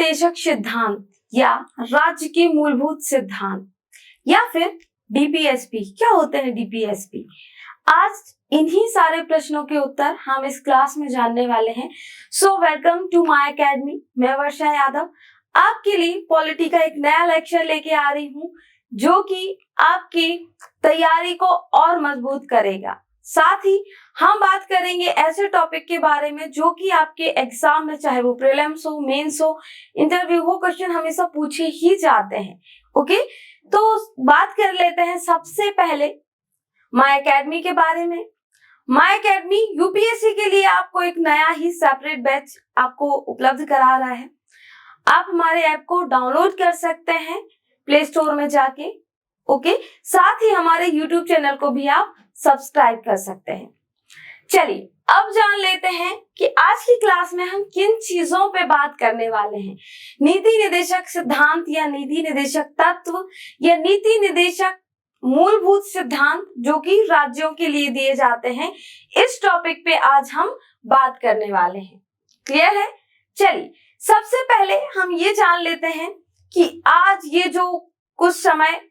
निदेशक सिद्धांत या राज्य के मूलभूत सिद्धांत या फिर डीपीएसपी। क्या होते हैं डीपीएसपी? आज इन्हीं सारे प्रश्नों के उत्तर हम इस क्लास में जानने वाले हैं। So welcome to my academy. मैं वर्षा यादव आपके लिए पॉलिटी का एक नया लेक्चर लेके आ रही हूँ जो कि आपकी तैयारी को और मजबूत करेगा। साथ ही हम बात करेंगे ऐसे टॉपिक के बारे में जो कि आपके एग्जाम में, चाहे वो प्रीलिम्स हो, मेंस हो, इंटरव्यू हो, क्वेश्चन हमेशा पूछे ही जाते हैं। ओके, तो बात कर लेते हैं सबसे पहले माय एकेडमी के बारे में। माय एकेडमी यूपीएससी के लिए आपको एक नया ही सेपरेट बैच आपको उपलब्ध करा रहा है। आप हमारे ऐप को डाउनलोड कर सकते हैं प्ले स्टोर में जाके। ओके, साथ ही हमारे यूट्यूब चैनल को भी आप सब्सक्राइब कर सकते हैं। चलिए अब जान लेते हैं कि आज की क्लास में हम किन चीजों पे बात करने वाले हैं। नीति निदेशक सिद्धांत या नीति निदेशक तत्व या नीति निदेशक मूलभूत सिद्धांत जो कि राज्यों के लिए दिए जाते हैं, इस टॉपिक पे आज हम बात करने वाले हैं। क्लियर है? चलिए सबसे पहले हम ये जान लेते हैं कि आज ये जो कुछ समय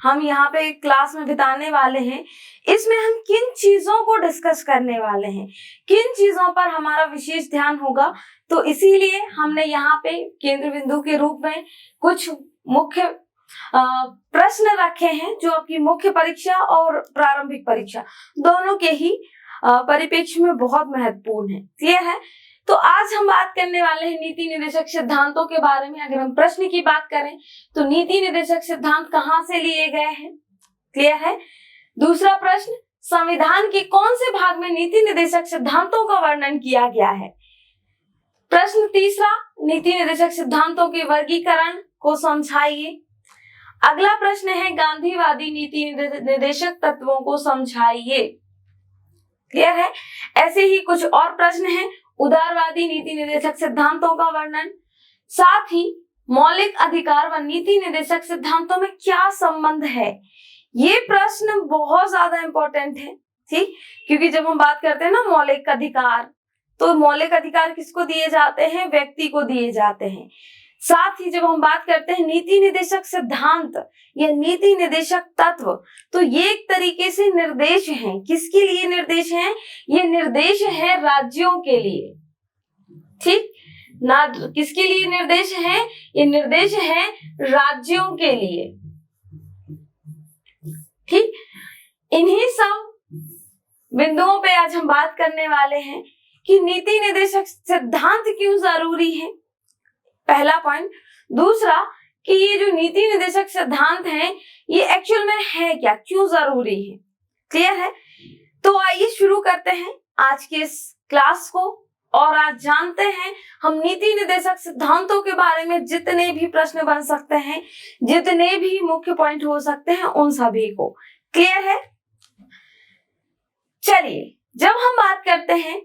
हम यहाँ पे क्लास में बिताने वाले हैं, इसमें हम किन चीजों को डिस्कस करने वाले हैं, किन चीजों पर हमारा विशेष ध्यान होगा। तो इसीलिए हमने यहाँ पे केंद्र बिंदु के रूप में कुछ मुख्य प्रश्न रखे हैं जो आपकी मुख्य परीक्षा और प्रारंभिक परीक्षा दोनों के ही परिप्रेक्ष्य में बहुत महत्वपूर्ण है। क्लियर है? तो आज हम बात करने वाले हैं नीति निदेशक सिद्धांतों के बारे में। अगर हम प्रश्न की बात करें तो नीति निदेशक सिद्धांत कहाँ से लिए गए हैं? क्लियर है? दूसरा प्रश्न, संविधान के कौन से भाग में नीति निदेशक सिद्धांतों का वर्णन किया गया है? प्रश्न तीसरा, नीति निदेशक सिद्धांतों के वर्गीकरण को समझाइए। अगला प्रश्न है, गांधीवादी नीति निदेशक तत्वों को समझाइए। क्लियर है? ऐसे ही कुछ और प्रश्न हैं, उदारवादी नीति निदेशक सिद्धांतों का वर्णन, साथ ही मौलिक अधिकार व नीति निदेशक सिद्धांतों में क्या संबंध है। ये प्रश्न बहुत ज्यादा इंपॉर्टेंट है, ठीक? क्योंकि जब हम बात करते हैं ना मौलिक अधिकार, तो मौलिक अधिकार किसको दिए जाते हैं? व्यक्ति को दिए जाते हैं। साथ ही जब हम बात करते हैं नीति निदेशक सिद्धांत या नीति निदेशक तत्व, तो ये एक तरीके से निर्देश हैं। किसके लिए निर्देश हैं? ये निर्देश है राज्यों के लिए, ठीक ना? किसके लिए निर्देश है? ये निर्देश है राज्यों के लिए, ठीक? इन्हीं सब बिंदुओं पे आज हम बात करने वाले हैं कि नीति निदेशक सिद्धांत क्यों जरूरी है, पहला पॉइंट। दूसरा कि ये जो नीति निदेशक सिद्धांत हैं ये एक्चुअल में है क्या, क्यों जरूरी है। क्लियर है? तो आइए शुरू करते हैं आज के इस क्लास को और आज जानते हैं हम नीति निदेशक सिद्धांतों के बारे में। जितने भी प्रश्न बन सकते हैं, जितने भी मुख्य पॉइंट हो सकते हैं, उन सभी को। क्लियर है? चलिए जब हम बात करते हैं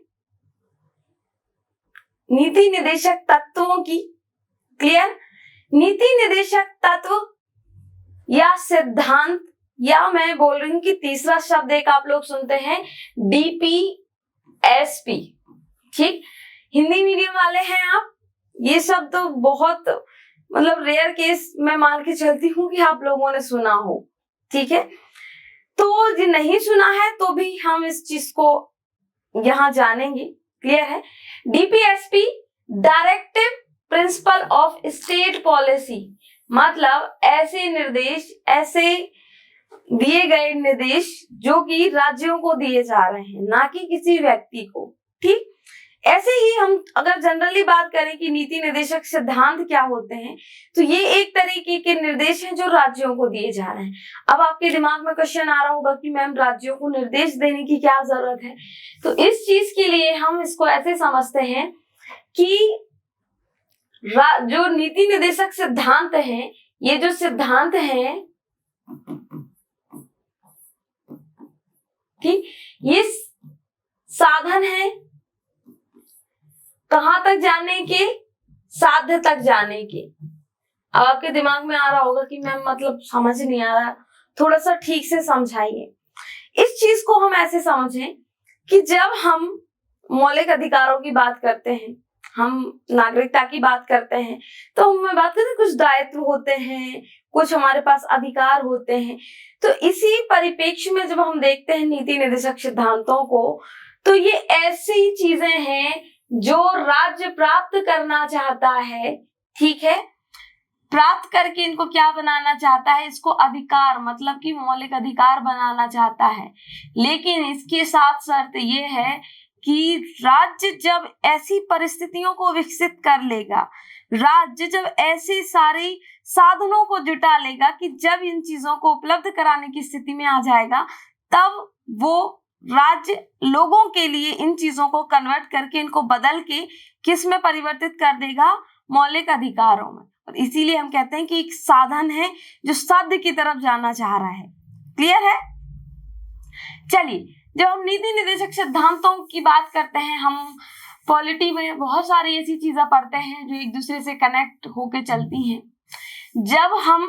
नीति निदेशक तत्वों की, क्लियर, नीति निदेशक तत्व या सिद्धांत, या मैं बोल रही हूं कि तीसरा शब्द एक आप लोग सुनते हैं डीपीएसपी, ठीक? हिंदी मीडियम वाले हैं आप, ये शब्द तो बहुत मतलब रेयर केस में मान के चलती हूँ कि आप लोगों ने सुना हो, ठीक है? तो जो नहीं सुना है तो भी हम इस चीज को यहाँ जानेंगे। क्लियर है? DPSP directive principle of state policy, मतलब ऐसे निर्देश, ऐसे दिए गए निर्देश जो कि राज्यों को दिए जा रहे हैं, ना कि किसी व्यक्ति को, ठीक? ऐसे ही हम अगर जनरली बात करें कि नीति निदेशक सिद्धांत क्या होते हैं, तो ये एक तरीके के निर्देश हैं जो राज्यों को दिए जा रहे हैं। अब आपके दिमाग में क्वेश्चन आ रहा होगा कि मैम राज्यों को निर्देश देने की क्या जरूरत है? तो इस चीज के लिए हम इसको ऐसे समझते हैं कि जो नीति निदेशक सिद्धांत हैं, ये जो सिद्धांत हैं, ठीक, ये साधन है कहां तक जाने के? साध्य तक जाने के। अब आपके दिमाग में आ रहा होगा कि मैम मतलब समझ नहीं आ रहा, थोड़ा सा ठीक से समझाइए। इस चीज को हम ऐसे समझें कि जब हम मौलिक अधिकारों की बात करते हैं, हम नागरिकता की बात करते हैं तो हम बात करते हैं कुछ दायित्व होते हैं, कुछ हमारे पास अधिकार होते हैं। तो इसी परिप्रेक्ष्य में जब हम देखते हैं नीति निर्देशक सिद्धांतों को, तो ये ऐसी चीजें हैं जो राज्य प्राप्त करना चाहता है, ठीक है, प्राप्त करके इनको क्या बनाना चाहता है, इसको अधिकार मतलब कि मौलिक अधिकार बनाना चाहता है। लेकिन इसके साथ शर्त ये है कि राज्य जब ऐसी परिस्थितियों को विकसित कर लेगा, राज्य जब ऐसे सारे साधनों को जुटा लेगा कि जब इन चीजों को उपलब्ध कराने की स्थिति में आ जाएगा, तब वो राज्य लोगों के लिए इन चीजों को कन्वर्ट करके इनको बदल के किस में परिवर्तित कर देगा, मौलिक अधिकारों में। और इसीलिए हम कहते हैं कि एक साधन है जो साध्य की तरफ जाना चाह रहा है। क्लियर है? चलिए, जब हम नीति निर्देशक सिद्धांतों की बात करते हैं, हम पॉलिटी में बहुत सारी ऐसी चीजें पढ़ते हैं जो एक दूसरे से कनेक्ट होके चलती हैं। जब हम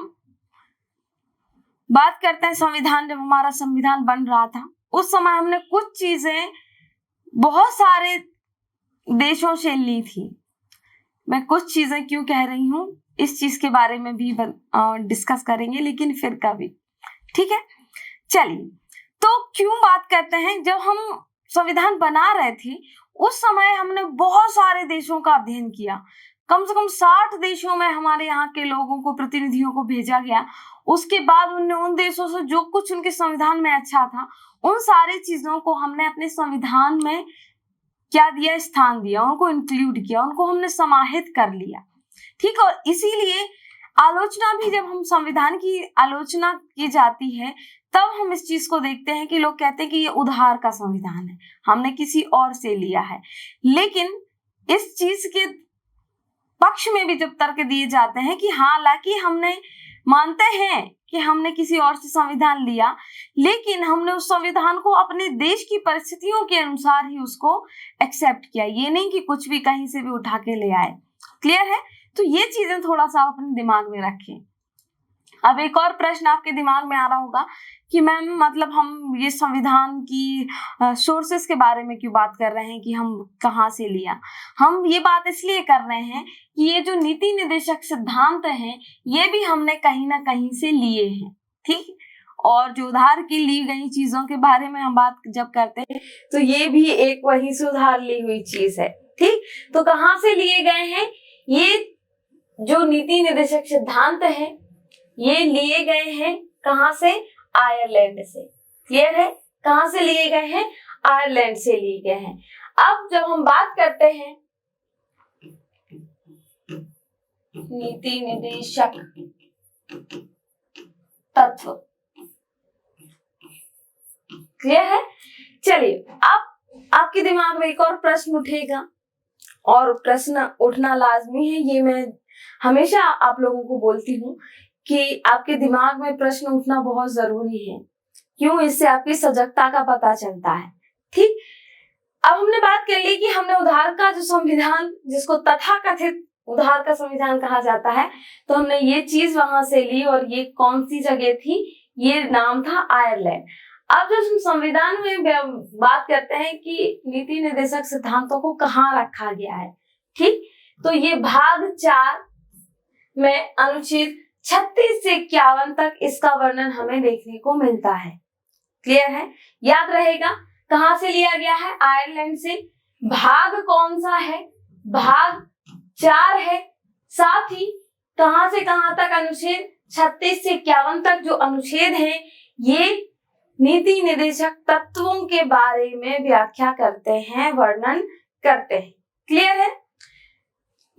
बात करते हैं संविधान, जब हमारा संविधान बन रहा था उस समय हमने कुछ चीजें बहुत सारे देशों से ली थी। मैं कुछ चीजें क्यों कह रही हूँ इस चीज के बारे में भी डिस्कस करेंगे, लेकिन फिर कभी, ठीक है। चलिए, तो क्यों बात करते हैं, जब हम संविधान बना रहे थे उस समय हमने बहुत सारे देशों का अध्ययन किया। कम से कम 60 देशों में हमारे यहाँ के लोगों को, प्रतिनिधियों को भेजा गया। उसके बाद उन देशों से जो कुछ उनके संविधान में अच्छा था, उन सारी चीजों को हमने अपने संविधान में क्या दिया, स्थान दिया, उनको इंक्लूड किया, उनको हमने समाहित कर लिया, ठीक। और इसीलिए आलोचना भी, जब हम संविधान की आलोचना की जाती है तब हम इस चीज को देखते हैं कि लोग कहते हैं कि ये उधार का संविधान है, हमने किसी और से लिया है। लेकिन इस चीज के पक्ष में भी जब तर्क दिए जाते हैं कि हालांकि हमने मानते हैं कि हमने किसी और से संविधान लिया, लेकिन हमने उस संविधान को अपने देश की परिस्थितियों के अनुसार ही उसको एक्सेप्ट किया, ये नहीं कि कुछ भी कहीं से भी उठा के ले आए। क्लियर है? तो ये चीजें थोड़ा सा अपने दिमाग में रखें। अब एक और प्रश्न आपके दिमाग में आ रहा होगा कि मैम, मतलब हम ये संविधान की सोर्सेस के बारे में क्यों बात कर रहे हैं कि हम कहाँ से लिया। हम ये बात इसलिए कर रहे हैं कि ये जो नीति निर्देशक सिद्धांत हैं ये भी हमने कहीं ना कहीं से लिए हैं, ठीक। और जो उधार की ली गई चीजों के बारे में हम बात जब करते हैं तो ये भी एक वही से उधार ली हुई चीज है, ठीक। तो कहाँ से लिए गए हैं, ये जो नीति निर्देशक सिद्धांत है ये लिए गए हैं कहाँ से, आयरलैंड से। क्लियर है? कहाँ से लिए गए हैं, आयरलैंड से लिए गए हैं। अब जब हम बात करते हैं नीति निर्देशक तत्व, क्लियर है? चलिए, अब आपके दिमाग में एक और प्रश्न उठेगा, और प्रश्न उठना लाजमी है, ये मैं हमेशा आप लोगों को बोलती हूँ कि आपके दिमाग में प्रश्न उठना बहुत जरूरी है। क्यों? इससे आपकी सजगता का पता चलता है, ठीक। अब हमने बात कर ली कि हमने उधार का जो संविधान, जिसको तथाकथित उधार का संविधान कहा जाता है, तो हमने ये चीज वहां से ली, और ये कौन सी जगह थी, ये नाम था आयरलैंड। अब जब हम संविधान में बात करते हैं कि नीति निर्देशक सिद्धांतों को कहाँ रखा गया है, ठीक, तो ये भाग 4 में अनुच्छेद 36 से 51 तक इसका वर्णन हमें देखने को मिलता है। क्लियर है? याद रहेगा कहां से लिया गया है, आयरलैंड से। भाग कौन सा है, भाग 4 है। साथ ही कहां से कहां तक, अनुच्छेद 36 से 51 तक जो अनुच्छेद हैं ये नीति निर्देशक तत्वों के बारे में व्याख्या करते हैं, वर्णन करते हैं। क्लियर है?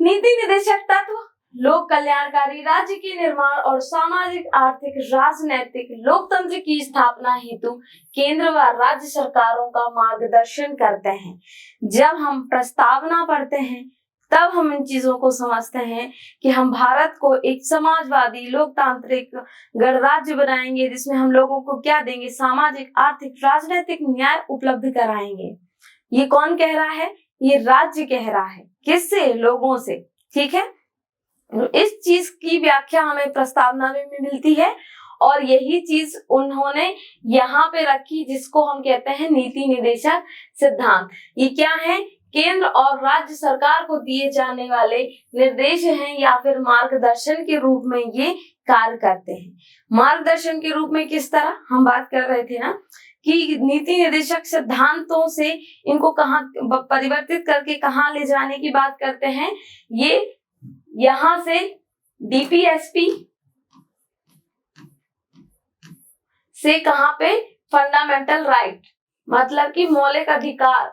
नीति निर्देशक तत्व लोक कल्याणकारी राज्य के निर्माण और सामाजिक, आर्थिक, राजनैतिक, लोकतंत्र की स्थापना हेतु केंद्र व राज्य सरकारों का मार्गदर्शन करते हैं। जब हम प्रस्तावना पढ़ते हैं तब हम इन चीजों को समझते हैं कि हम भारत को एक समाजवादी, लोकतांत्रिक गणराज्य बनाएंगे, जिसमें हम लोगों को क्या देंगे, सामाजिक, आर्थिक, राजनैतिक न्याय उपलब्ध कराएंगे। ये कौन कह रहा है, ये राज्य कह रहा है। किससे? लोगों से, ठीक है। इस चीज की व्याख्या हमें प्रस्तावना में मिलती है, और यही चीज उन्होंने यहाँ पे रखी, जिसको हम कहते हैं नीति निर्देशक सिद्धांत। ये क्या है केंद्र और राज्य सरकार को दिए जाने वाले निर्देश हैं या फिर मार्गदर्शन के रूप में ये कार्य करते हैं। मार्गदर्शन के रूप में किस तरह, हम बात कर रहे थे ना कि नीति निर्देशक सिद्धांतों से इनको कहाँ परिवर्तित करके कहाँ ले जाने की बात करते हैं। ये यहां से डीपीएसपी से कहां पे, फंडामेंटल राइट मतलब कि मौलिक अधिकार,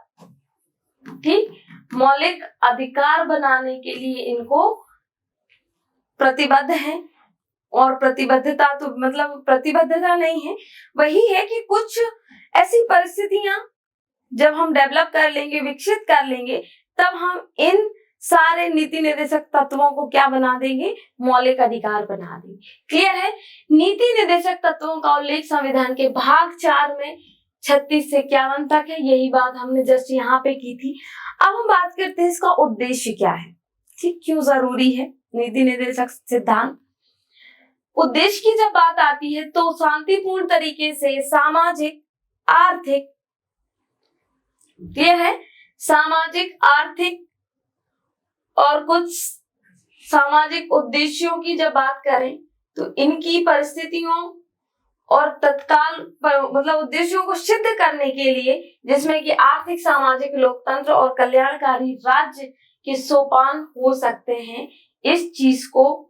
ठीक, मौलिक अधिकार बनाने के लिए इनको प्रतिबद्ध है। और प्रतिबद्धता तो मतलब प्रतिबद्धता नहीं है, वही है कि कुछ ऐसी परिस्थितियां जब हम डेवलप कर लेंगे, विकसित कर लेंगे, तब हम इन सारे नीति निर्देशक तत्वों को क्या बना देंगे, मौलिक अधिकार बना देंगे। क्लियर है। नीति निर्देशक तत्वों का उल्लेख संविधान के भाग 4 में 36 से 51 तक है। यही बात हमने जस्ट यहाँ पे की थी। अब हम बात करते हैं इसका उद्देश्य क्या है, ठीक, क्यों जरूरी है नीति निर्देशक सिद्धांत। उद्देश्य की जब बात आती है तो शांतिपूर्ण तरीके से सामाजिक आर्थिक, यह है सामाजिक आर्थिक और कुछ सामाजिक उद्देश्यों की जब बात करें तो इनकी परिस्थितियों और तत्काल मतलब उद्देश्यों को सिद्ध करने के लिए, जिसमें कि आर्थिक, सामाजिक, लोकतंत्र और कल्याणकारी राज्य के सोपान हो सकते हैं, इस चीज को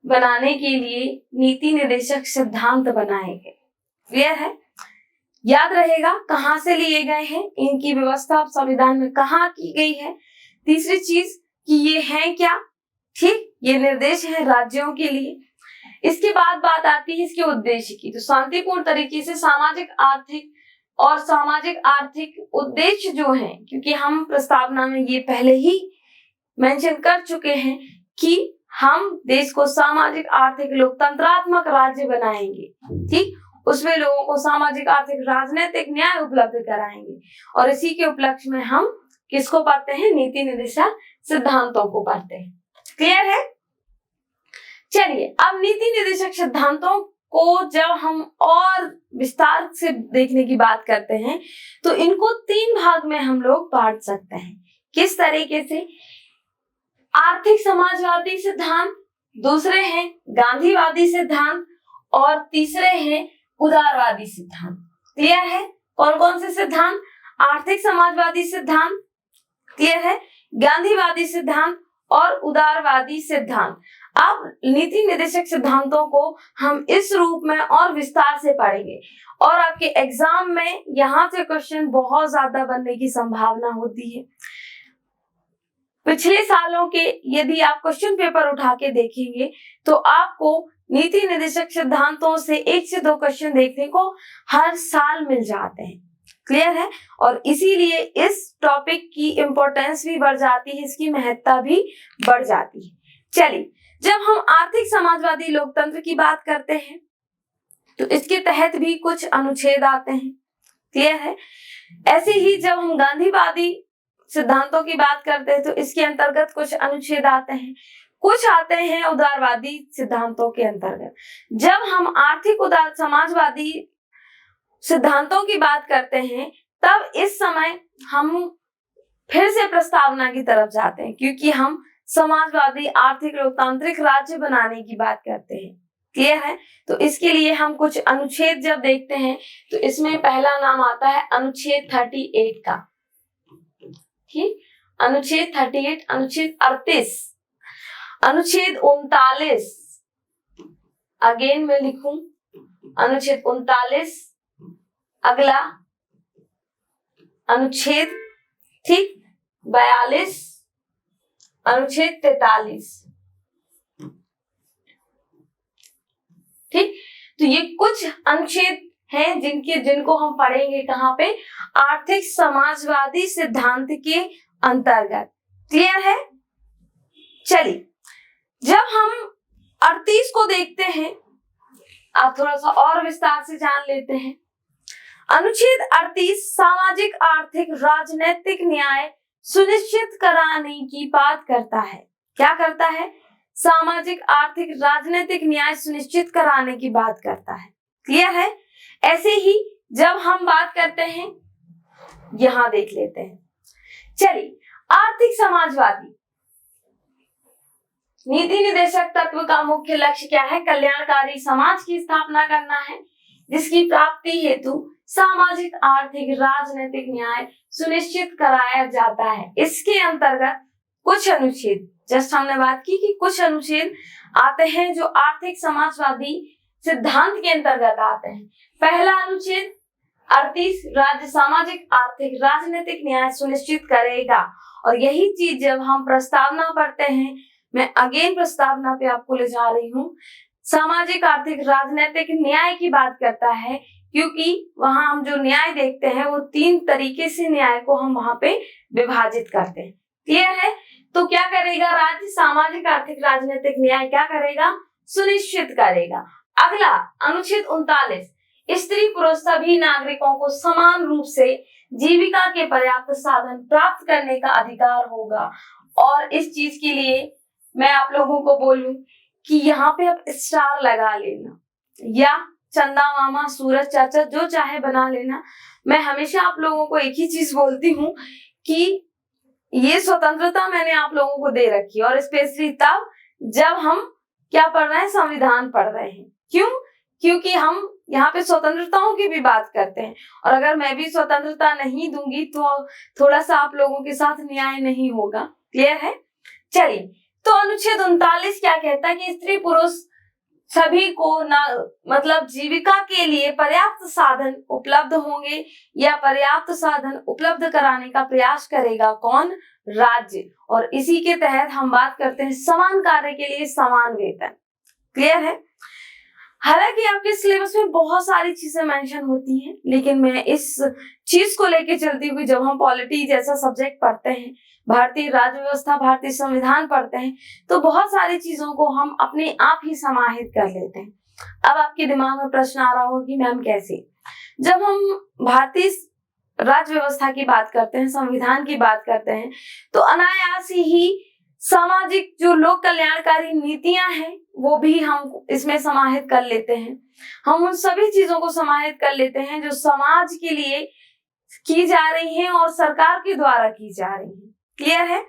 बनाने के लिए नीति निर्देशक सिद्धांत बनाए गए। क्लियर है। याद रहेगा कहां से लिए गए हैं, इनकी व्यवस्था संविधान में कहां की गई है। तीसरी चीज कि ये हैं क्या, ठीक, ये निर्देश है राज्यों के लिए। इसके बाद बात आती है इसके उद्देश्य की। तो शांतिपूर्ण तरीके से सामाजिक आर्थिक और सामाजिक आर्थिक उद्देश्य जो हैं, क्योंकि हम प्रस्तावना में ये पहले ही मेंशन कर चुके हैं कि हम देश को सामाजिक आर्थिक लोकतंत्रात्मक राज्य बनाएंगे, ठीक, उसमें लोगों को सामाजिक आर्थिक राजनीतिक न्याय उपलब्ध कराएंगे। और इसी के उपलक्ष्य में हम किसको पढ़ते हैं, नीति निर्देशक सिद्धांतों को पढ़ते हैं। क्लियर है। चलिए अब नीति निर्देशक सिद्धांतों को जब हम और विस्तार से देखने की बात करते हैं तो इनको 3 भाग में हम लोग बांट सकते हैं। किस तरीके से, आर्थिक समाजवादी सिद्धांत, दूसरे हैं गांधीवादी सिद्धांत और तीसरे हैं उदारवादी सिद्धांत। क्लियर है। कौन कौन से सिद्धांत, आर्थिक समाजवादी सिद्धांत, क्लियर है, गांधीवादी सिद्धांत और उदारवादी सिद्धांत। अब नीति निर्देशक सिद्धांतों को हम इस रूप में और विस्तार से पढ़ेंगे और आपके एग्जाम में यहां से क्वेश्चन बहुत ज्यादा बनने की संभावना होती है। पिछले सालों के यदि आप क्वेश्चन पेपर उठा के देखेंगे तो आपको नीति निर्देशक सिद्धांतों से 1 से 2 क्वेश्चन देखने को हर साल मिल जाते हैं। क्लियर है। और इसीलिए इस टॉपिक की इंपॉर्टेंस भी बढ़ जाती है, इसकी महत्ता भी बढ़ जाती है। चलिए, जब हम आर्थिक समाजवादी लोकतंत्र की बात करते हैं तो इसके तहत भी कुछ अनुच्छेद आते हैं। क्लियर है। ऐसे ही जब हम गांधीवादी सिद्धांतों की बात करते हैं तो इसके अंतर्गत कुछ अनुच्छेद आते हैं, कुछ आते हैं उदारवादी सिद्धांतों के अंतर्गत। जब हम आर्थिक उदार समाजवादी सिद्धांतों की बात करते हैं तब इस समय हम फिर से प्रस्तावना की तरफ जाते हैं, क्योंकि हम समाजवादी आर्थिक लोकतांत्रिक राज्य बनाने की बात करते हैं। क्लियर है। तो इसके लिए हम कुछ अनुच्छेद जब देखते हैं तो इसमें पहला नाम आता है अनुच्छेद 38 का, ठीक, अनुच्छेद 38, अनुच्छेद 38, अनुच्छेद 39, अगेन मैं लिखूं अनुच्छेद 39, अगला अनुच्छेद, ठीक, 42, अनुच्छेद 43, ठीक। तो ये कुछ अनुच्छेद हैं जिनको हम पढ़ेंगे कहाँ पे, आर्थिक समाजवादी सिद्धांत के अंतर्गत। क्लियर है। चलिए, जब हम 38 को देखते हैं, आप थोड़ा सा और विस्तार से जान लेते हैं। अनुच्छेद 38 सामाजिक आर्थिक राजनीतिक न्याय सुनिश्चित कराने की बात करता है। क्या करता है, सामाजिक आर्थिक राजनीतिक न्याय सुनिश्चित कराने की बात करता है। क्लियर है। ऐसे ही जब हम बात करते हैं, यहां देख लेते हैं, चलिए, आर्थिक समाजवादी नीति निर्देशक तत्व का मुख्य लक्ष्य क्या है? कल्याणकारी समाज की स्थापना करना है, जिसकी प्राप्ति हेतु सामाजिक, आर्थिक, राजनीतिक न्याय सुनिश्चित कराया जाता है। इसके अंतर्गत कुछ अनुच्छेद, जस्ट हमने बात की कि कुछ अनुच्छेद आते हैं जो आर्थिक समाजवादी सिद्धांत के अंतर्गत आते हैं। पहला अनुच्छेद 38, राज्य सामाजिक, आर्थिक, राजनीतिक न्याय सुनिश्चित करेगा। और यही चीज जब हम प्रस्तावना पढ़ते हैं, मैं अगेन प्रस्तावना पे आपको ले जा रही हूँ, सामाजिक, आर्थिक, राजनीतिक न्याय की बात करता है, क्योंकि वहां हम जो न्याय देखते हैं वो 3 तरीके से न्याय को हम वहां पे विभाजित करते हैं। क्लियर है? तो क्या करेगा? राज्य सामाजिक, आर्थिक, राजनीतिक न्याय क्या करेगा? सुनिश्चित करेगा। अगला अनुच्छेद 39, स्त्री पुरुष सभी नागरिकों को समान रूप से जीविका के पर्याप्त साधन प्राप्त करने का अधिकार होगा। और इस चीज के लिए मैं आप लोगों को बोलूं कि यहाँ पे आप स्टार लगा लेना या चंदा मामा, सूरज चाचा, जो चाहे बना लेना। मैं हमेशा आप लोगों को एक ही चीज बोलती हूँ कि ये स्वतंत्रता मैंने आप लोगों को दे रखी है, और स्पेशली तब जब हम क्या पढ़ रहे हैं? संविधान पढ़ रहे हैं। क्यों? क्योंकि हम यहाँ पे स्वतंत्रताओं की भी बात करते हैं, और अगर मैं भी स्वतंत्रता नहीं दूंगी तो थोड़ा सा आप लोगों के साथ न्याय नहीं होगा। क्लियर है? चलिए, तो अनुच्छेद 39 क्या कहता है कि स्त्री पुरुष सभी को मतलब जीविका के लिए पर्याप्त साधन उपलब्ध होंगे, या पर्याप्त साधन उपलब्ध कराने का प्रयास करेगा कौन? राज्य। और इसी के तहत हम बात करते हैं समान कार्य के लिए समान वेतन। क्लियर है? हालांकि आपके सिलेबस में बहुत सारी चीजें मेंशन होती हैं, लेकिन मैं इस चीज को लेके चलती हुई, जब हम पॉलिटी जैसा सब्जेक्ट पढ़ते हैं, भारतीय राज्य व्यवस्था, भारतीय संविधान पढ़ते हैं, तो बहुत सारी चीजों को हम अपने आप ही समाहित कर लेते हैं। अब आपके दिमाग में प्रश्न आ रहा होगा कि मैम कैसे? जब हम भारतीय राज्य व्यवस्था की बात करते हैं, संविधान की बात करते हैं, तो अनायास ही सामाजिक जो लोक कल्याणकारी नीतियां हैं वो भी हम इसमें समाहित कर लेते हैं। हम उन सभी चीजों को समाहित कर लेते हैं जो समाज के लिए की जा रही हैं और सरकार के द्वारा की जा रही हैं। क्लियर है?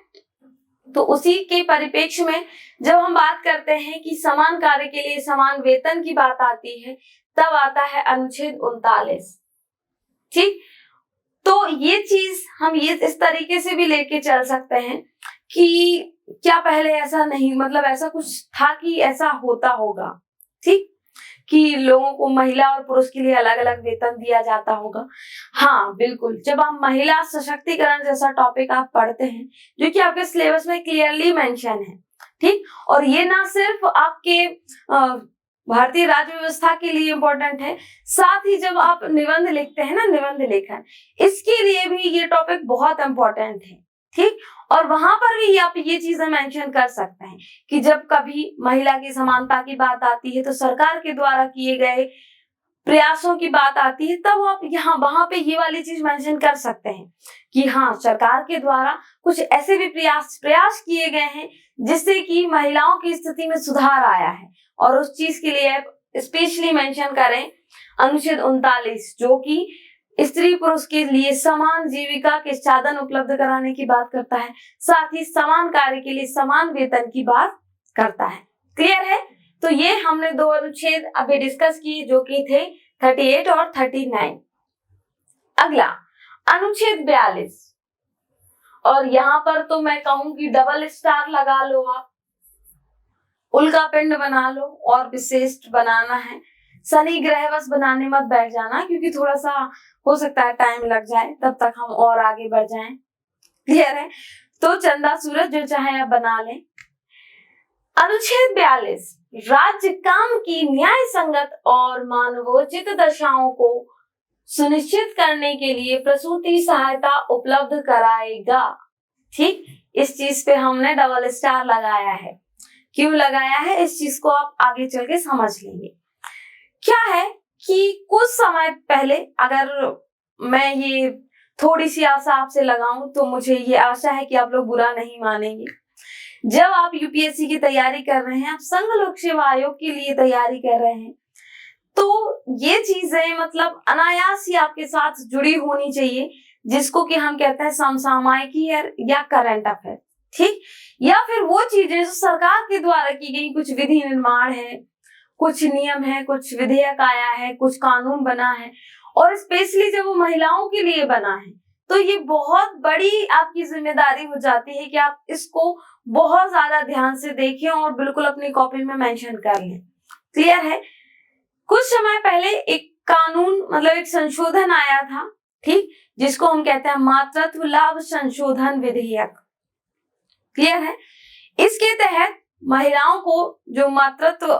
तो उसी के परिप्रेक्ष्य में जब हम बात करते हैं कि समान कार्य के लिए समान वेतन की बात आती है, तब आता है अनुच्छेद 39। ठीक, तो ये चीज हम ये इस तरीके से भी लेके चल सकते हैं कि क्या पहले ऐसा नहीं, मतलब ऐसा कुछ था कि ऐसा होता होगा, ठीक, कि लोगों को महिला और पुरुष के लिए अलग अलग वेतन दिया जाता होगा। हाँ बिल्कुल, जब आप महिला सशक्तिकरण जैसा टॉपिक आप पढ़ते हैं, जो कि आपके सिलेबस में क्लियरली मेंशन है, ठीक, और ये ना सिर्फ आपके भारतीय राज्य व्यवस्था के लिए इम्पोर्टेंट है, साथ ही जब आप निबंध लिखते हैं ना, निबंध लेखन, इसके लिए भी ये टॉपिक बहुत इम्पोर्टेंट है। ठीक, और वहां पर भी आप ये चीजें मेंशन कर सकते हैं कि जब कभी महिला की समानता की बात आती है, तो सरकार के द्वारा किए गए प्रयासों की बात आती है, तब आप यहाँ वहां पे ये वाली चीज मेंशन कर सकते हैं कि हाँ, सरकार के द्वारा कुछ ऐसे भी प्रयास किए गए हैं जिससे कि महिलाओं की स्थिति में सुधार आया है, और उस चीज के लिए आप स्पेशली मेंशन करें अनुच्छेद 39, जो कि स्त्री पुरुष के लिए समान जीविका के साधन उपलब्ध कराने की बात करता है, साथ ही समान कार्य के लिए समान वेतन की बात करता है। क्लियर है? तो ये हमने 2 अनुच्छेद अभी डिस्कस किए, जो कि थे 38 और 39। अगला अनुच्छेद 42, और यहाँ पर तो मैं कहूं कि डबल स्टार लगा लो, आप उल्का पिंड बना लो, और विशिष्ट बनाना है। शनि ग्रह बस बनाने मत बैठ जाना, क्योंकि थोड़ा सा हो सकता है टाइम लग जाए, तब तक हम और आगे बढ़ जाएं। क्लियर है? तो चंदा सूरज जो चाहे आप बना लें। अनुच्छेद 42, राज्य काम की न्याय संगत और मानवोचित दशाओं को सुनिश्चित करने के लिए प्रसूति सहायता उपलब्ध कराएगा। ठीक, इस चीज पे हमने डबल स्टार लगाया है। क्यों लगाया है, इस चीज को आप आगे चल के समझ लेंगे। क्या है कि कुछ समय पहले, अगर मैं ये थोड़ी सी आशा आपसे लगाऊं, तो मुझे ये आशा है कि आप लोग बुरा नहीं मानेंगे। जब आप यूपीएससी की तैयारी कर रहे हैं, आप संघ लोक सेवा आयोग के लिए तैयारी कर रहे हैं, तो ये चीजें मतलब अनायास ही आपके साथ जुड़ी होनी चाहिए, जिसको कि हम कहते हैं समसामयिकी या करंट अफेयर, ठीक। या फिर वो चीजें जो सरकार के द्वारा की गई, कुछ विधि निर्माण है, कुछ नियम है, कुछ विधेयक आया है, कुछ कानून बना है, और स्पेशली जब वो महिलाओं के लिए बना है तो ये बहुत बड़ी आपकी जिम्मेदारी हो जाती है कि आप इसको बहुत ज्यादा ध्यान से देखें और बिल्कुल अपनी कॉपी में मेंशन कर लें। क्लियर है? कुछ समय पहले एक कानून मतलब एक संशोधन आया था, ठीक, जिसको हम कहते हैं मातृत्व लाभ संशोधन विधेयक। क्लियर है? इसके तहत महिलाओं को जो मातृत्व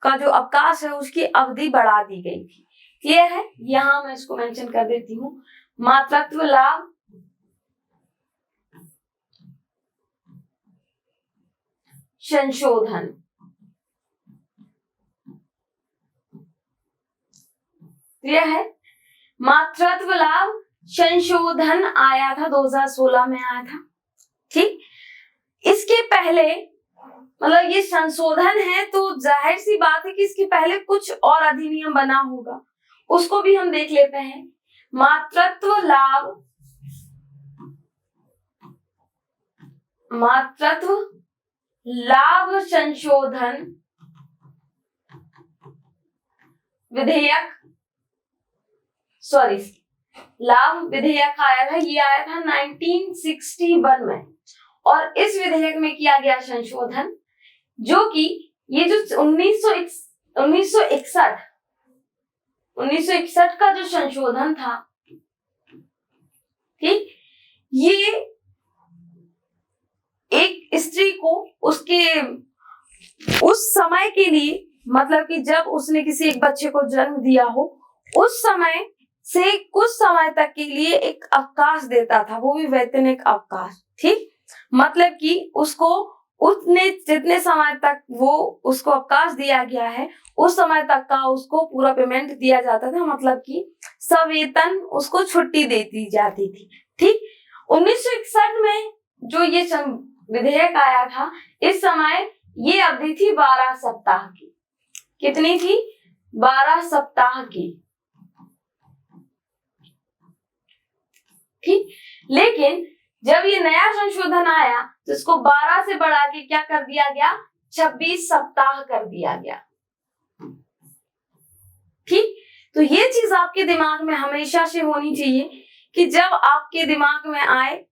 का जो अवकाश है उसकी अवधि बढ़ा दी गई थी। क्लियर है? यहां मैं इसको मेंशन कर देती हूँ, मातृत्व लाभ संशोधन। क्लियर है? मातृत्व लाभ संशोधन आया था, 2016 में आया था, ठीक। इसके पहले मतलब ये संशोधन है तो जाहिर सी बात है कि इसके पहले कुछ और अधिनियम बना होगा, उसको भी हम देख लेते हैं। मातृत्व लाभ संशोधन विधेयक, सॉरी, लाभ विधेयक आया था, ये आया था 1961 में, और इस विधेयक में किया गया संशोधन जो कि ये जो 1961 का जो संशोधन था, ठीक, ये एक स्त्री को उसके उस समय के लिए, मतलब कि जब उसने किसी एक बच्चे को जन्म दिया हो, उस समय से कुछ समय तक के लिए एक अवकाश देता था, वो भी वैतनिक अवकाश, ठीक। मतलब कि उसको उतने जितने समय तक वो उसको अवकाश दिया गया है उस समय तक का उसको पूरा पेमेंट दिया जाता था, मतलब कि सवेतन उसको छुट्टी दे दी जाती थी, ठीक। 1961 में जो ये विधेयक आया था, इस समय ये अवधि थी 12 सप्ताह की। कितनी थी? 12 सप्ताह की, ठीक। लेकिन जब ये नया संशोधन आया तो इसको 12 से बढ़ा के क्या कर दिया गया? 26 सप्ताह कर दिया गया, ठीक। तो ये चीज आपके दिमाग में हमेशा से होनी चाहिए कि जब आपके दिमाग में आए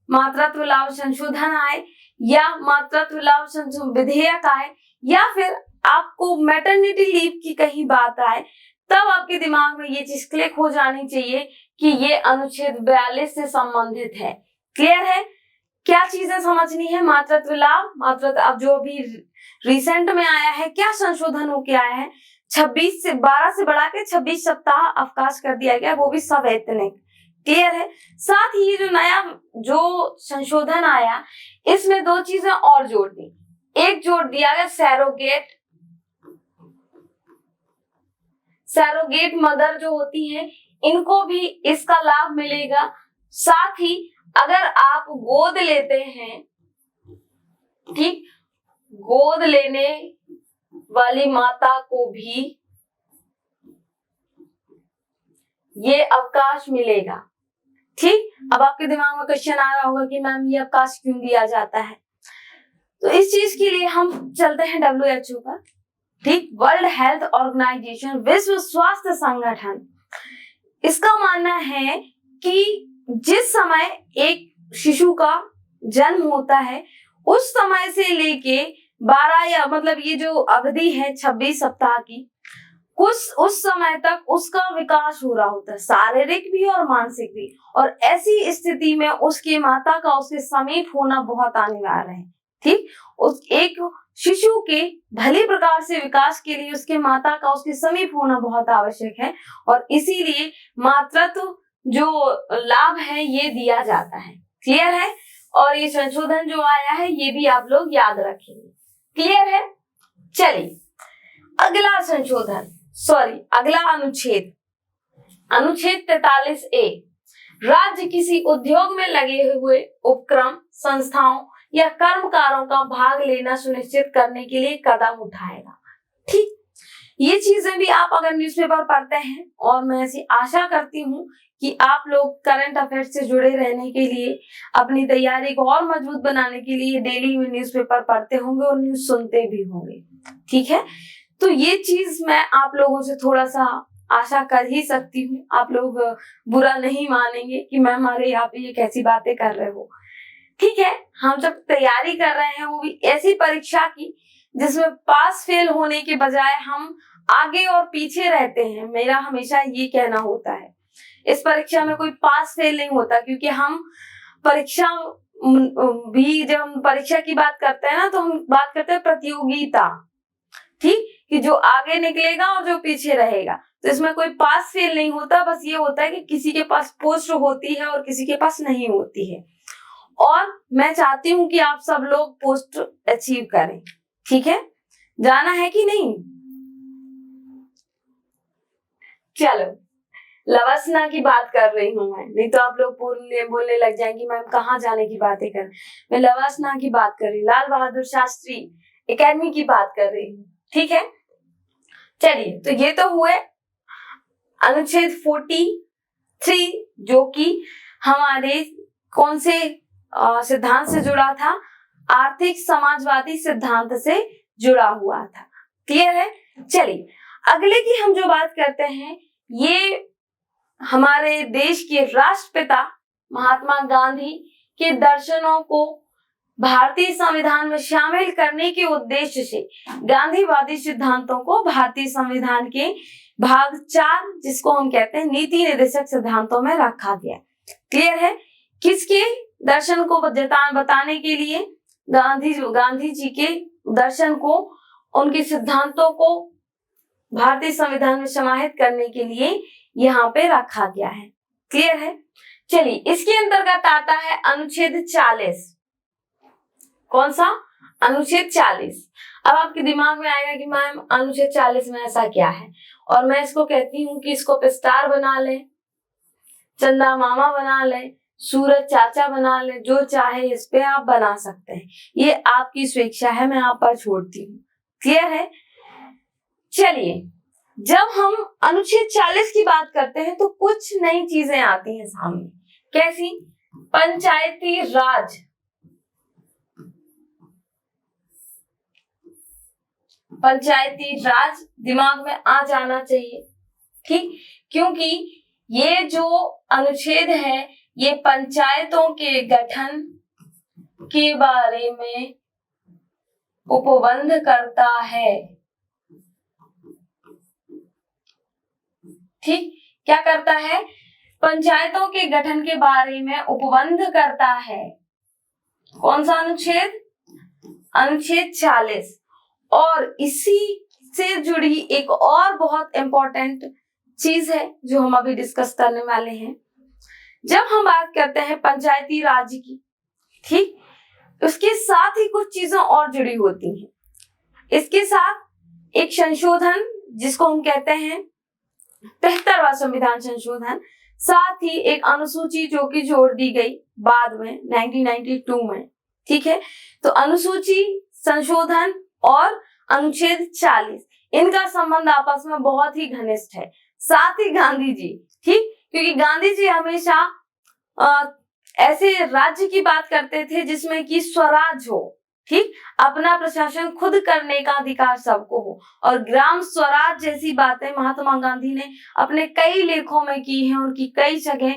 मातृत्व लाभ संशोधन आए या मातृत्व लाभ संशोधन विधेयक आए या फिर आपको मैटरनिटी लीव की कहीं बात आए, तब आपके दिमाग में ये चीज क्लिक हो जानी चाहिए कि ये अनुच्छेद 42 से संबंधित है। क्लियर है? क्या चीजें समझनी है? मातृत्व लाभ, मातृत्व अब जो अभी रिसेंट में आया है, क्या संशोधन होके आया है? 12 से बढ़ा के 26 सप्ताह अवकाश कर दिया गया, वो भी सवैतनिक। क्लियर है? साथ ही जो नया जो संशोधन आया, इसमें दो चीजें और जोड़ दी। एक जोड़ दिया गया सैरोगेट मदर जो होती है, इनको भी इसका लाभ मिलेगा। साथ ही अगर आप गोद लेते हैं, ठीक, गोद लेने वाली माता को भी ये अवकाश मिलेगा, ठीक। अब आपके दिमाग में क्वेश्चन आ रहा होगा कि मैम ये अवकाश क्यों दिया जाता है? तो इस चीज के लिए हम चलते हैं WHO पर, ठीक, वर्ल्ड हेल्थ ऑर्गेनाइजेशन, विश्व स्वास्थ्य संगठन। इसका मानना है कि जिस समय एक शिशु का जन्म होता है उस समय से लेके 12 या मतलब ये जो अवधि है 26 सप्ताह की, कुछ उस समय तक उसका विकास हो रहा होता है, शारीरिक भी और मानसिक भी, और ऐसी स्थिति में उसकी माता का उसके समीप होना बहुत अनिवार्य है, ठीक। उस एक शिशु के भली प्रकार से विकास के लिए उसके माता का उसके समीप होना बहुत आवश्यक है, और इसीलिए मातृत्व जो लाभ है ये दिया जाता है। क्लियर है? और ये संशोधन जो आया है ये भी आप लोग याद रखेंगे। क्लियर है? चलिए अगला संशोधन, अगला अनुच्छेद 43A, राज्य किसी उद्योग में लगे हुए उपक्रम, संस्थाओं या कर्मकारों का भाग लेना सुनिश्चित करने के लिए कदम उठाएगा, ठीक। ये चीजें भी आप अगर न्यूज़पेपर पढ़ते हैं, और मैं ऐसी आशा करती हूँ कि आप लोग करंट अफेयर्स से जुड़े रहने के लिए, अपनी तैयारी को और मजबूत बनाने के लिए डेली में न्यूज़पेपर पढ़ते होंगे और न्यूज़ सुनते भी होंगे। ठीक है, तो ये चीज मैं आप लोगों से थोड़ा सा आशा कर ही सकती हूँ। आप लोग बुरा नहीं मानेंगे कि मैम हमारे यहाँ पे ये कैसी बातें कर रहे हो। ठीक है, हम जब तैयारी कर रहे हैं वो भी ऐसी परीक्षा की जिसमें पास फेल होने के बजाय हम आगे और पीछे रहते हैं। मेरा हमेशा ये कहना होता है, इस परीक्षा में कोई पास फेल नहीं होता, क्योंकि हम परीक्षा भी, जब हम परीक्षा की बात करते हैं ना, तो हम बात करते हैं प्रतियोगिता, ठीक, कि जो आगे निकलेगा और जो पीछे रहेगा। तो इसमें कोई पास फेल नहीं होता, बस ये होता है कि किसी के पास पोस्ट होती है और किसी के पास नहीं होती है। और मैं चाहती हूँ कि आप सब लोग पोस्ट अचीव करें। ठीक है, जाना है कि नहीं? चलो, लवसना की बात कर रही हूँ मैं, नहीं तो आप लोग बोलने लग जाएंगी मैम कहाँ जाने की बातें कर। मैं लवसना की बात कर रही हूँ, लाल बहादुर शास्त्री एकेडमी की बात कर रही हूँ। ठीक है, चलिए, तो ये तो हुए अनुच्छेद 43, जो कि हमारे कौन से सिद्धांत से जुड़ा था? आर्थिक समाजवादी सिद्धांत से जुड़ा हुआ था। क्लियर है? चलिए, अगले की हम जो बात करते हैं, ये हमारे देश के राष्ट्रपिता महात्मा गांधी के दर्शनों को भारतीय संविधान में शामिल करने के उद्देश्य से गांधीवादी सिद्धांतों को भारतीय संविधान के भाग 4, जिसको हम कहते हैं नीति निर्देशक सिद्धांतों में रखा गया। क्लियर है? किसके दर्शन को बताने के लिए? गांधी जी के दर्शन को, उनके सिद्धांतों को भारतीय संविधान में समाहित करने के लिए यहाँ पे रखा गया है। क्लियर है? चलिए, इसके अंतर्गत आता है अनुच्छेद 40। कौन सा? अनुच्छेद 40। अब आपके दिमाग में आएगा कि मैम अनुच्छेद 40 में ऐसा क्या है, और मैं इसको कहती हूँ कि इसको स्टार बना ले, चंदा मामा बना ले, सूरज चाचा बना ले, जो चाहे इस पे आप बना सकते हैं, ये आपकी स्वेच्छा है, मैं आप पर छोड़ती हूँ। क्लियर है? चलिए, जब हम अनुच्छेद 40 की बात करते हैं तो कुछ नई चीजें आती हैं सामने। कैसी? पंचायती राज। पंचायती राज दिमाग में आ जाना चाहिए, ठीक, क्योंकि ये जो अनुच्छेद है ये पंचायतों के गठन के बारे में उपबंध करता है। ठीक, क्या करता है? पंचायतों के गठन के बारे में उपबंध करता है। कौन सा अनुच्छेद? अनुच्छेद 40। और इसी से जुड़ी एक और बहुत इंपॉर्टेंट चीज है जो हम अभी डिस्कस करने वाले हैं। जब हम बात करते हैं पंचायती राज की, ठीक, उसके साथ ही कुछ चीजें और जुड़ी होती हैं। इसके साथ एक संशोधन जिसको हम कहते हैं 73वां संविधान संशोधन, साथ ही एक अनुसूची जो कि जोड़ दी गई बाद में 1992 में। ठीक है, तो अनुसूची संशोधन और अनुच्छेद 40, इनका संबंध आपस में बहुत ही घनिष्ठ है। साथ ही गांधी जी, ठीक, क्योंकि गांधी जी हमेशा ऐसे राज्य की बात करते थे जिसमें कि स्वराज हो, ठीक, अपना प्रशासन खुद करने का अधिकार सबको हो, और ग्राम स्वराज जैसी बातें महात्मा गांधी ने अपने कई लेखों में की हैं। उनकी कई जगह,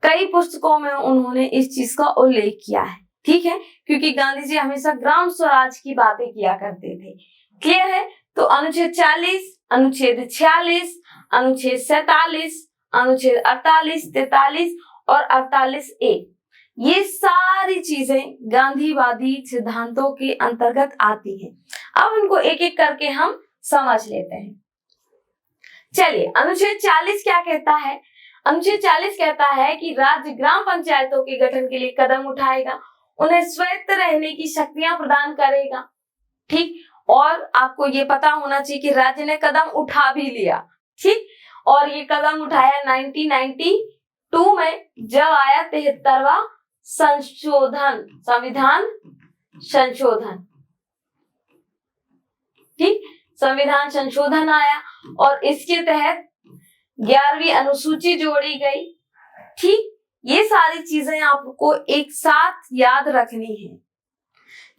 कई पुस्तकों में उन्होंने इस चीज का उल्लेख किया है। ठीक है, क्योंकि गांधी जी हमेशा ग्राम स्वराज की बातें किया करते थे। क्लियर है? तो अनुच्छेद 40, अनुच्छेद 46, अनुच्छेद 47, अनुच्छेद 48, 43 और 48A, ये सारी चीजें गांधीवादी सिद्धांतों के अंतर्गत आती हैं। अब उनको एक एक करके हम समझ लेते हैं। चलिए, अनुच्छेद 40 क्या कहता है? अनुच्छेद 40 कहता है कि राज्य ग्राम पंचायतों के गठन के लिए कदम उठाएगा, उन्हें स्वायत्त रहने की शक्तियां प्रदान करेगा। ठीक, और आपको ये पता होना चाहिए कि राज्य ने कदम उठा भी लिया। ठीक, और ये कदम उठाया 1992 में, जब आया 73वां संशोधन, संविधान संशोधन। ठीक, संविधान संशोधन आया और इसके तहत 11वीं अनुसूची जोड़ी गई। ठीक, ये सारी चीजें आपको एक साथ याद रखनी है।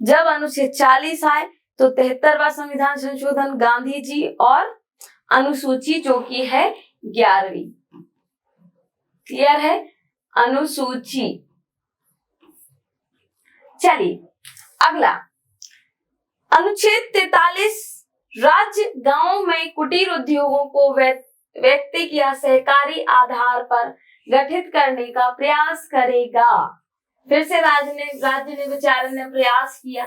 जब अनुच्छेद 40 आए तो 73वां संविधान संशोधन गांधी जी और अनुसूची जो कि है 11वीं। क्लियर है? अनुसूची। चलिए अगला, अनुच्छेद 43 राज्य गांवों में कुटीर उद्योगों को वैयक्तिक या सहकारी आधार पर गठित करने का प्रयास करेगा। फिर से राज्य ने बेचारे ने प्रयास किया।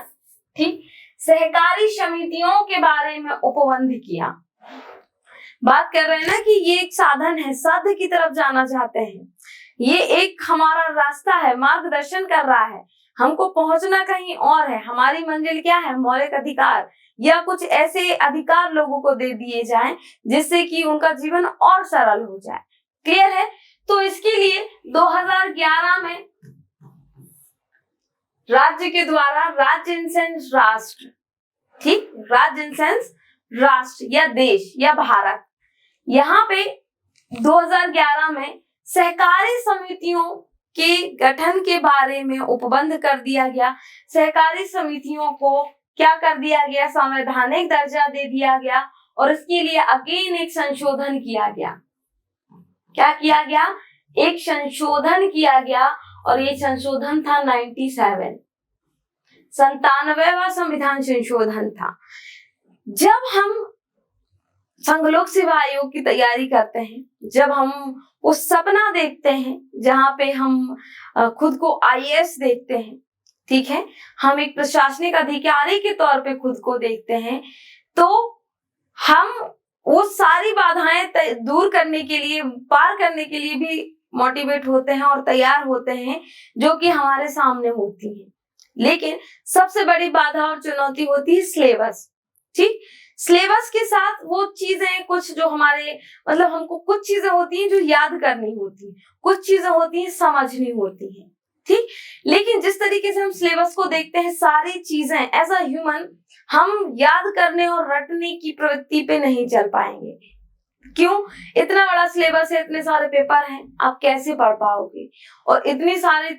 ठीक, सहकारी समितियों के बारे में उपबंध किया। बात कर रहे हैं ना कि ये एक साधन है, साध्य की तरफ जाना चाहते हैं। ये एक हमारा रास्ता है, मार्गदर्शन कर रहा है, हमको पहुंचना कहीं और है। हमारी मंजिल क्या है? मौलिक अधिकार या कुछ ऐसे अधिकार लोगों को दे दिए जाएं जिससे कि उनका जीवन और सरल हो जाए। क्लियर है? तो इसके लिए 2011 में राज्य के द्वारा राज्य इन सेंस राष्ट्र, ठीक, राज्य इन सेंस राष्ट्र या देश या भारत, यहाँ पे 2011 में सहकारी समितियों के गठन के बारे में उपबंध कर दिया गया। सहकारी समितियों को क्या कर दिया गया? संवैधानिक दर्जा दे दिया गया और इसके लिए अगेन एक संशोधन किया गया। क्या किया गया? एक संशोधन किया गया और ये संशोधन था 97वां संविधान संशोधन था। जब हम संघ लोक सेवा आयोग की तैयारी करते हैं, जब हम उस सपना देखते हैं जहां पे हम खुद को आईएएस देखते हैं, ठीक है, हम एक प्रशासनिक अधिकारी के तौर पे खुद को देखते हैं, तो हम वो सारी बाधाएं दूर करने के लिए, पार करने के लिए भी मोटिवेट होते हैं और तैयार होते हैं जो कि हमारे सामने होती है। लेकिन सबसे बड़ी बाधा और चुनौती होती है सिलेबस। ठीक, सिलेबस के साथ वो चीजें कुछ जो हमारे मतलब हमको कुछ चीजें होती हैं जो याद करनी होती है, कुछ चीजें होती हैं समझनी होती हैं। ठीक, लेकिन जिस तरीके से हम सिलेबस को देखते हैं, सारी चीजें एज अ ह्यूमन हम याद करने और रटने की प्रवृत्ति पे नहीं चल पाएंगे। क्यों? इतना बड़ा सिलेबस है, इतने सारे पेपर हैं, आप कैसे पढ़ पाओगे? और इतने सारे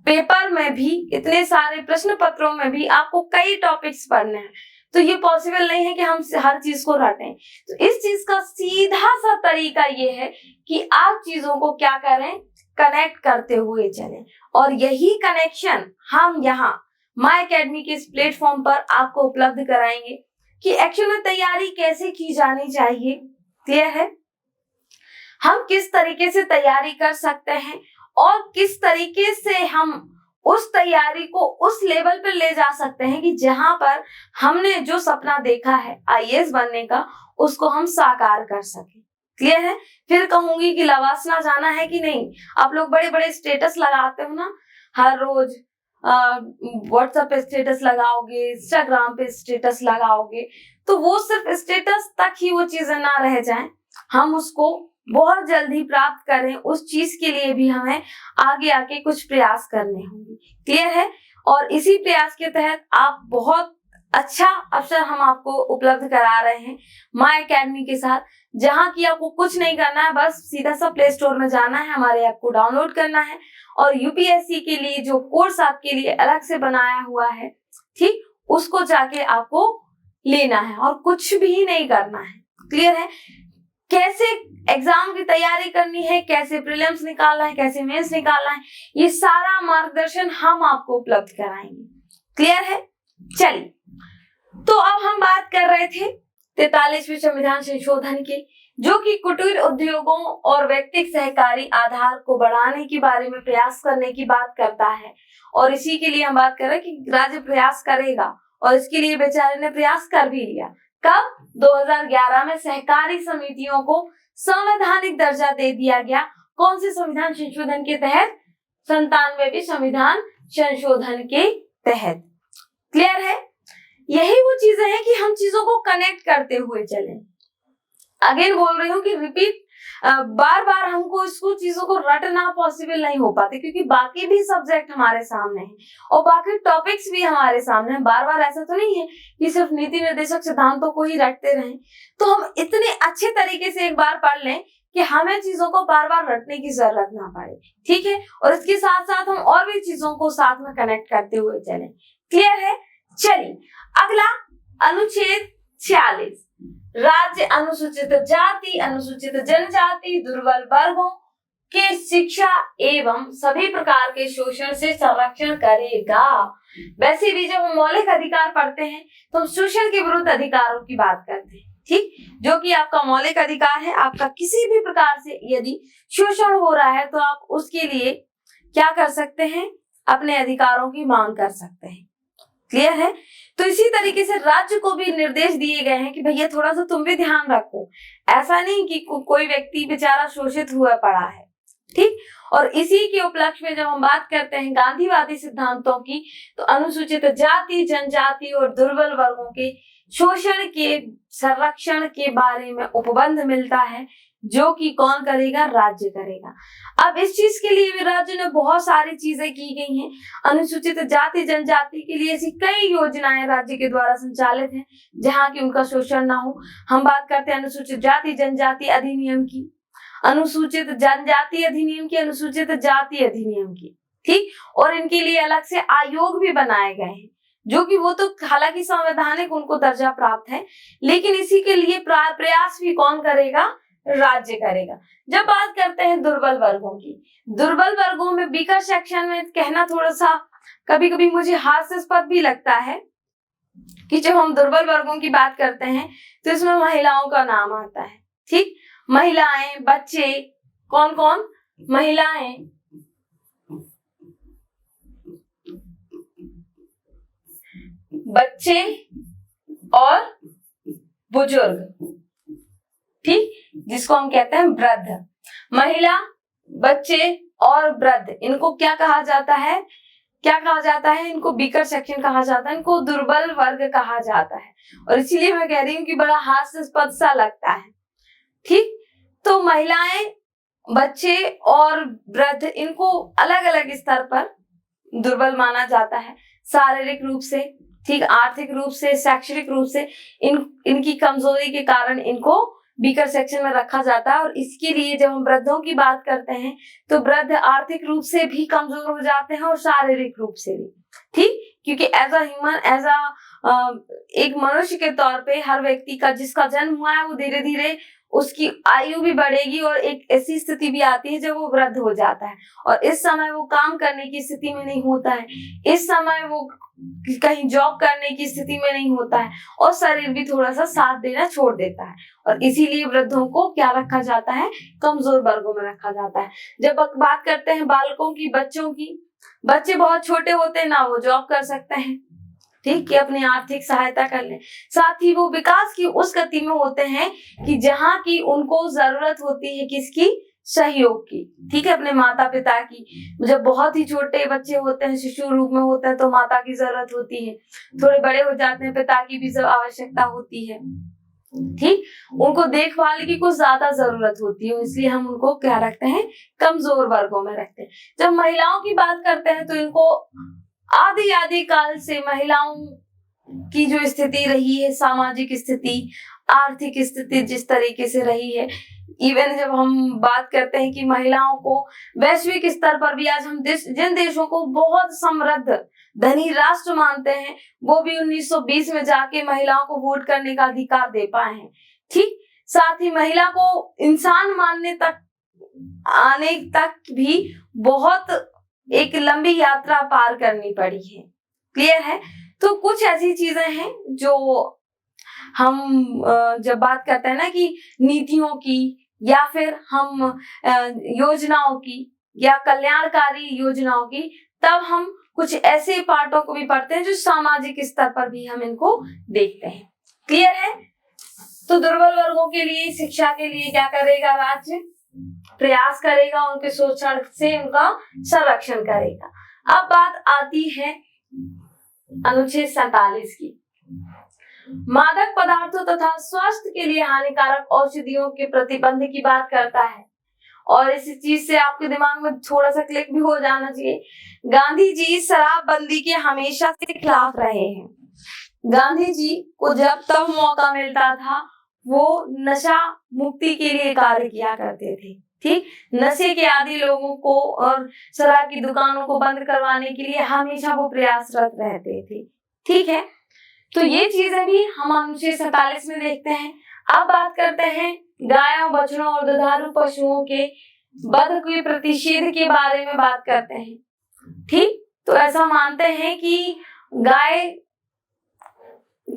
पेपर में भी, इतने सारे प्रश्न पत्रों में भी आपको कई टॉपिक्स पढ़ने हैं, तो ये पॉसिबल नहीं है कि हम हर चीज को रटें। तो इस चीज का सीधा सा तरीका ये है कि आप चीजों को क्या करें? कनेक्ट करते हुए चलें। और यही कनेक्शन हम यहाँ माय अकेडमी के इस प्लेटफॉर्म पर आपको उपलब्ध कराएंगे कि एक्चुअल में तैयारी कैसे की जानी चाहिए। क्लियर है? हम किस तरीके से तैयारी कर सकते हैं और किस तरीके से हम उस तैयारी को उस लेवल पर ले जा सकते हैं कि जहां पर हमने जो सपना देखा है आईएएस बनने का, उसको हम साकार कर सके। क्लियर है? फिर कहूंगी कि लवासना जाना है कि नहीं। आप लोग बड़े बड़े स्टेटस लगाते हो ना, हर रोज व्हाट्सएप पे स्टेटस लगाओगे, इंस्टाग्राम पे स्टेटस लगाओगे, तो वो सिर्फ स्टेटस तक ही वो चीजें ना रह जाएं, हम उसको बहुत जल्दी प्राप्त करें। उस चीज के लिए भी हमें आगे आके कुछ प्रयास करने होंगे। क्लियर है? और इसी प्रयास के तहत आप बहुत अच्छा अवसर हम आपको उपलब्ध करा रहे हैं माय अकेडमी के साथ, जहां की आपको कुछ नहीं करना है, बस सीधा सा प्ले स्टोर में जाना है, हमारे ऐप को डाउनलोड करना है और यूपीएससी के लिए जो कोर्स आपके लिए अलग से बनाया हुआ है, ठीक, उसको जाके आपको लेना है और कुछ भी नहीं करना है। क्लियर है? कैसे एग्जाम की तैयारी करनी है, कैसे प्रीलिम्स निकालना है, कैसे मेंस निकालना है, ये सारा मार्गदर्शन हम आपको उपलब्ध कराएंगे। क्लियर है? चलिए, तो अब हम बात कर रहे थे 43वें संविधान संशोधन की, जो कि कुटीर उद्योगों और व्यक्तिगत सहकारी आधार को बढ़ाने के बारे में प्रयास करने की बात करता है। और इसी के लिए हम बात कर रहे हैं कि राज्य प्रयास करेगा और इसके लिए बेचारे ने प्रयास कर भी लिया। कब? 2011 में सहकारी समितियों को संवैधानिक दर्जा दे दिया गया। कौन से संविधान संशोधन के तहत? 97वें संविधान संशोधन के तहत। क्लियर है? यही वो चीजें हैं कि हम चीजों को कनेक्ट करते हुए चलें। अगेन बोल रही हूँ कि रिपीट बार बार हमको इसको चीजों को रटना पॉसिबल नहीं हो पाते, क्योंकि बाकी भी सब्जेक्ट हमारे सामने हैं और बाकी टॉपिक्स भी हमारे सामने हैं। बार बार ऐसा तो नहीं है कि सिर्फ नीति निर्देशक सिद्धांतों को ही रटते रहें। तो हम इतने अच्छे तरीके से एक बार पढ़ लें कि हमें चीजों को बार बार रटने की जरूरत ना पड़े, ठीक है। और इसके साथ साथ हम और भी चीजों को साथ में कनेक्ट करते हुए चलें। क्लियर है? चलिए अगला, अनुच्छेद 46, राज्य अनुसूचित जाति, अनुसूचित जनजाति, दुर्बल वर्गों के शिक्षा एवं सभी प्रकार के शोषण से संरक्षण करेगा। वैसे भी जब हम मौलिक अधिकार पढ़ते हैं तो हम शोषण के विरुद्ध अधिकारों की बात करते हैं, ठीक, जो कि आपका मौलिक अधिकार है। आपका किसी भी प्रकार से यदि शोषण हो रहा है तो आप उसके लिए क्या कर सकते हैं, अपने अधिकारों की मांग कर सकते हैं। क्लियर है? तो इसी तरीके से राज्य को भी निर्देश दिए गए हैं कि भैया थोड़ा सा तुम भी ध्यान रखो, ऐसा नहीं कि कोई व्यक्ति बेचारा शोषित हुआ पड़ा है, ठीक। और इसी के उपलक्ष्य में जब हम बात करते हैं गांधीवादी सिद्धांतों की, तो अनुसूचित जाति, जनजाति और दुर्बल वर्गों के शोषण के संरक्षण के बारे में उपबंध मिलता है, जो कि कौन करेगा? राज्य करेगा। अब इस चीज के लिए भी राज्य ने बहुत सारी चीजें की गई हैं। अनुसूचित जाति जनजाति के लिए ऐसी कई योजनाएं राज्य के द्वारा संचालित हैं जहां की उनका शोषण ना हो। हम बात करते हैं अनुसूचित जाति जनजाति अधिनियम की, अनुसूचित जनजाति अधिनियम की, अनुसूचित जाति अधिनियम की, ठीक। और इनके लिए अलग से आयोग भी बनाए गए हैं, जो कि वो तो हालांकि संवैधानिक उनको दर्जा प्राप्त है, लेकिन इसी के लिए प्रयास भी कौन करेगा? राज्य करेगा। जब बात करते हैं दुर्बल वर्गों की, दुर्बल वर्गों में बीकर सेक्शन में कहना थोड़ा सा कभी कभी मुझे हास्यास्पद भी लगता है कि जब हम दुर्बल वर्गों की बात करते हैं तो इसमें महिलाओं का नाम आता है, ठीक। महिलाएं, बच्चे, कौन कौन? महिलाएं, बच्चे और बुजुर्ग, ठीक, जिसको हम कहते हैं वृद्ध। महिला, बच्चे और वृद्ध, इनको क्या कहा जाता है? क्या कहा जाता है? इनको बीकर सेक्शन कहा जाता है, इनको दुर्बल वर्ग कहा जाता है। और इसीलिए मैं कह रही हूँ कि बड़ा हास्यास्पद सा लगता है, ठीक। तो महिलाएं, बच्चे और वृद्ध, इनको अलग अलग स्तर पर दुर्बल माना जाता है, शारीरिक रूप से, ठीक, आर्थिक रूप से, शैक्षणिक रूप से इनकी कमजोरी के कारण इनको बीकर सेक्शन में रखा जाता है। और इसके लिए जब हम वृद्धों की बात करते हैं तो वृद्ध आर्थिक रूप से भी कमजोर हो जाते हैं और शारीरिक रूप से भी, ठीक, क्योंकि as a human, as a एक मनुष्य के तौर पे हर व्यक्ति का जिसका जन्म हुआ है वो धीरे धीरे उसकी आयु भी बढ़ेगी और एक ऐसी स्थिति भी आती है जब वो वृद्ध हो जाता है और इस समय वो काम करने की स्थिति में नहीं होता है, इस समय वो कहीं जॉब करने की स्थिति में नहीं होता है और शरीर भी थोड़ा सा साथ देना छोड़ देता है। और इसीलिए वृद्धों को क्या रखा जाता है? कमजोर वर्गों में रखा जाता है। जब बात करते हैं बालकों की, बच्चों की, बच्चे बहुत छोटे होते हैं ना, वो जॉब कर सकते हैं, ठीक, कि अपनी आर्थिक सहायता कर लें। साथ ही वो विकास की उस गति में होते हैं कि जहां की उनको जरूरत होती है किसकी? सहयोग की, ठीक है, अपने माता पिता की। जब बहुत ही छोटे बच्चे होते हैं, शिशु रूप में होते हैं, तो माता की जरूरत होती है। थोड़े बड़े हो जाते हैं, पिता की भी आवश्यकता होती है, ठीक, उनको देखभाल की कुछ ज्यादा जरूरत होती है, इसलिए हम उनको क्या रखते हैं? कमजोर वर्गों में रखते हैं। जब महिलाओं की बात करते हैं तो इनको आदि काल से महिलाओं की जो स्थिति रही है, सामाजिक स्थिति, आर्थिक स्थिति जिस तरीके से रही है, इवन जब हम बात करते हैं कि महिलाओं को वैश्विक स्तर पर भी आज हम जिन देशों को बहुत समृद्ध धनी राष्ट्र मानते हैं, वो भी 1920 में जाके महिलाओं को वोट करने का अधिकार दे पाए हैं, ठीक। साथ ही महिला को इंसान मानने तक आने तक भी बहुत एक लंबी यात्रा पार करनी पड़ी है। क्लियर है? तो कुछ ऐसी चीजें हैं जो हम जब बात करते हैं ना कि नीतियों की या फिर हम योजनाओं की या कल्याणकारी योजनाओं की, तब हम कुछ ऐसे पार्टों को भी पढ़ते हैं जो सामाजिक स्तर पर भी हम इनको देखते हैं। क्लियर है? तो दुर्बल वर्गों के लिए शिक्षा के लिए क्या करेगा? राज्य प्रयास करेगा, उनके शोषण से उनका संरक्षण करेगा। अब बात आती है अनुच्छेद 47 की। मादक पदार्थों तथा स्वास्थ्य के लिए हानिकारक औषधियों के प्रतिबंध की बात करता है। और इस चीज से आपके दिमाग में थोड़ा सा क्लिक भी हो जाना चाहिए, गांधी जी शराबबंदी के हमेशा से खिलाफ रहे हैं। गांधी जी को जब तब मौका मिलता था वो नशा मुक्ति के लिए कार्य किया करते थे। ठीक, नशे के आदी लोगों को और शराब की दुकानों को बंद करवाने के लिए हमेशा वो प्रयासरत रहते थे। ठीक है, तो ये चीजें भी हम अनुच्छेद 47 में देखते हैं। अब बात करते हैं गायों, बछड़ों और दुधारू पशुओं के वध के प्रतिषेध के बारे में बात करते हैं। ठीक, तो ऐसा मानते हैं कि गाय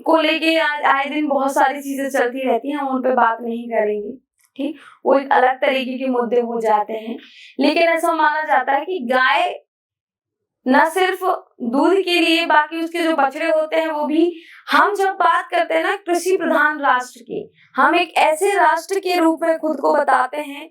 को लेके आए दिन बहुत सारी चीजें चलती रहती हैं, हम उन पे बात नहीं करेंगे। ठीक, वो एक अलग तरीके के मुद्दे हो जाते हैं। लेकिन ऐसा माना जाता है कि गाय न सिर्फ दूध के लिए, बाकी उसके जो बछड़े होते हैं वो भी, हम जब बात करते हैं ना कृषि प्रधान राष्ट्र की, हम एक ऐसे राष्ट्र के रूप में खुद को बताते हैं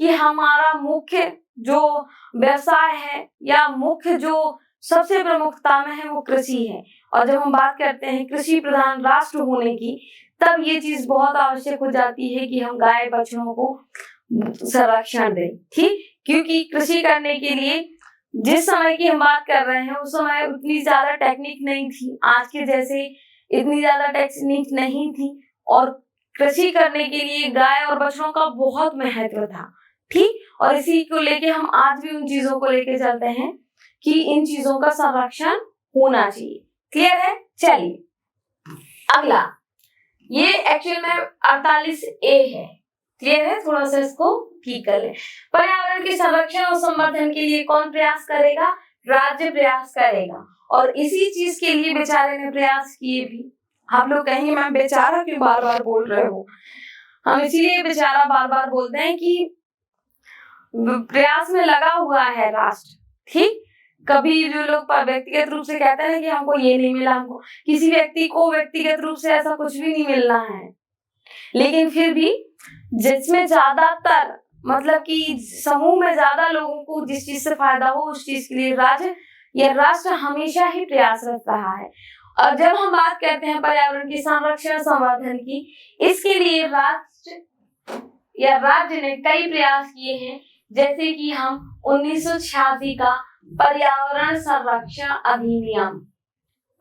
कि हमारा मुख्य जो व्यवसाय है या मुख्य जो सबसे प्रमुखता में है वो कृषि है। और जब हम बात करते हैं कृषि प्रधान राष्ट्र होने की, तब ये चीज बहुत आवश्यक हो जाती है कि हम गाय बछड़ों को संरक्षण दें। ठीक, क्योंकि कृषि करने के लिए जिस समय की हम बात कर रहे हैं उस समय उतनी ज्यादा टेक्निक नहीं थी, आज के जैसे इतनी ज्यादा टेक्निक नहीं थी, और कृषि करने के लिए गाय और बछड़ों का बहुत महत्व था। ठीक, और इसी को लेके हम आज भी उन चीजों को लेके चलते हैं कि इन चीजों का संरक्षण होना चाहिए। क्लियर है? चलिए अगला, ये एक्चुअल में 48A है। क्लियर है? थोड़ा सा इसको ठीक कर ले। पर्यावरण के संरक्षण और संवर्धन के लिए कौन प्रयास करेगा? राज्य प्रयास करेगा। और इसी चीज के लिए बेचारे ने प्रयास किए भी। आप लोग कहेंगे मैम बेचारा क्यों बार बार बोल रहे हो? हम इसीलिए बेचारा बार बार बोलते हैं कि प्रयास में लगा हुआ है राष्ट्र। ठीक, कभी जो लोग व्यक्तिगत रूप से कहते हैं कि हमको ये नहीं मिला, हमको किसी व्यक्ति को व्यक्तिगत रूप से ऐसा कुछ भी नहीं मिलना है, लेकिन फिर भी जिसमें ज्यादातर मतलब कि समूह में ज्यादा लोगों को जिस चीज से फायदा हो उस चीज के लिए राज्य या राष्ट्र हमेशा ही प्रयासरत रहा है। और जब हम बात करते हैं पर्यावरण के संरक्षण संवर्धन की, इसके लिए राष्ट्र या राज्य ने कई प्रयास किए हैं, जैसे कि हम 1986 का पर्यावरण संरक्षण अधिनियम,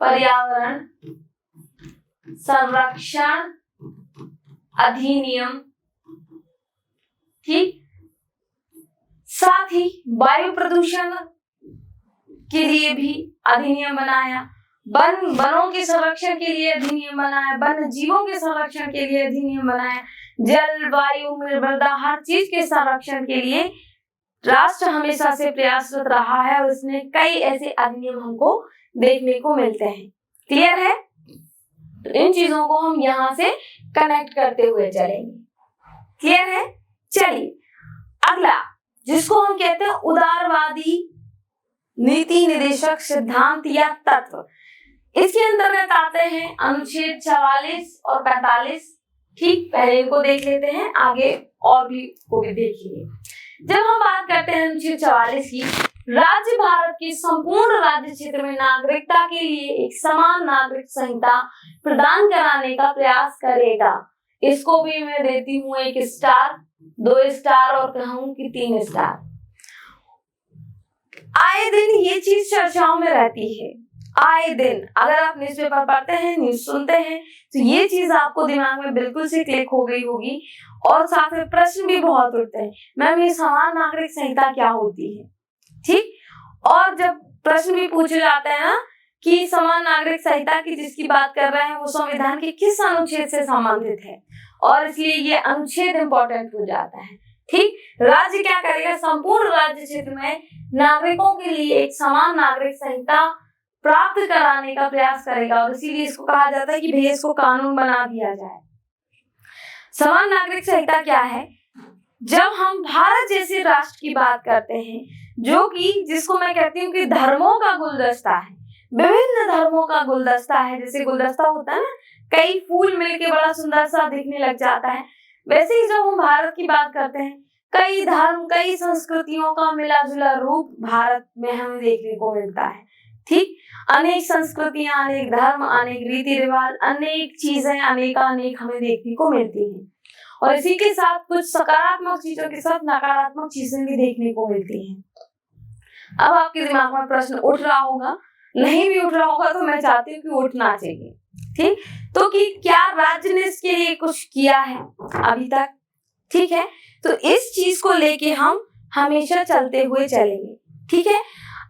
पर्यावरण संरक्षण अधिनियम, ठीक, साथ ही वायु प्रदूषण के लिए भी अधिनियम बनाया, वनों के संरक्षण के लिए अधिनियम बनाया, वन्य जीवों के संरक्षण के लिए अधिनियम बनाया, जल, वायु, मृदा, हर चीज के संरक्षण के लिए राष्ट्र हमेशा से प्रयासरत रहा है और उसने कई ऐसे अधिनियम हमको देखने को मिलते हैं। क्लियर है? तो इन चीजों को हम यहाँ से कनेक्ट करते हुए चलेंगे। क्लियर है? चलिए अगला, जिसको हम कहते हैं उदारवादी नीति निर्देशक सिद्धांत या तत्व, इसके अंतर्गत आते हैं अनुच्छेद 44 और 45। ठीक, पहले इनको देख लेते हैं, आगे और भी को भी देखिए। जब हम बात करते हैं अनुच्छेद 44 की, राज्य भारत के संपूर्ण राज्य क्षेत्र में नागरिकता के लिए एक समान नागरिक संहिता प्रदान कराने का प्रयास करेगा। इसको भी मैं देती हूँ 1 स्टार, 2 स्टार और कहूँ कि 3 स्टार। आए दिन ये चीज चर्चाओं में रहती है, आए दिन अगर आप न्यूज़पेपर पढ़ते हैं, न्यूज सुनते हैं, तो ये चीज आपको दिमाग में बिल्कुल से क्लिक हो गई होगी। और साथ में प्रश्न भी बहुत उठते हैं, मैम ये समान नागरिक संहिता क्या होती है? ठीक, और जब प्रश्न भी पूछे जाते हैं ना कि समान नागरिक संहिता की जिसकी बात कर रहे हैं वो संविधान के किस अनुच्छेद से संबंधित है, और इसलिए ये अनुच्छेद इंपॉर्टेंट हो जाता है। ठीक, राज्य क्या करेगा? संपूर्ण राज्य क्षेत्र में नागरिकों के लिए एक समान नागरिक संहिता प्राप्त कराने का प्रयास करेगा, और इसीलिए इसको कहा जाता है कि भैया इसको कानून बना दिया जाए। समान नागरिक संहिता क्या है? जब हम भारत जैसे राष्ट्र की बात करते हैं, जो कि जिसको मैं कहती हूँ कि धर्मों का गुलदस्ता है, विभिन्न धर्मों का गुलदस्ता है, जैसे गुलदस्ता होता है ना, कई फूल मिलके बड़ा सुंदर सा दिखने लग जाता है, वैसे ही जब हम भारत की बात करते हैं, कई धर्म, कई संस्कृतियों का मिला जुला रूप भारत में हमें देखने को मिलता है। ठीक, अनेक संस्कृतियां, अनेक धर्म, अनेक रीति रिवाज, अनेक चीजें अनेक हमें देखने को मिलती हैं और इसी के साथ कुछ सकारात्मक चीजों के साथ नकारात्मक चीजें भी देखने को मिलती हैं। अब आपके दिमाग में प्रश्न उठ रहा होगा, नहीं भी उठ रहा होगा तो मैं चाहती हूँ कि उठना चाहिए, ठीक, तो कि क्या राज्य ने इसके लिए कुछ किया है अभी तक, ठीक है, तो इस चीज को लेके हम हमेशा चलते हुए चलेंगे, ठीक है।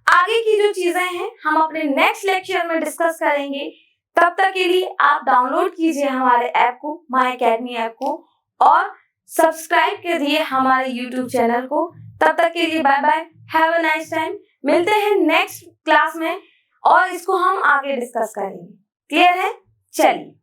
आगे की जो चीजें हैं हम अपने नेक्स्ट लेक्चर में डिस्कस करेंगे। तब तक के लिए आप डाउनलोड कीजिए हमारे ऐप को, माय अकेडमी ऐप को, और सब्सक्राइब करिए हमारे यूट्यूब चैनल को। तब तक के लिए bye bye, have a nice time. मिलते हैं नेक्स्ट क्लास में और इसको हम आगे डिस्कस करेंगे। क्लियर है? चलिए।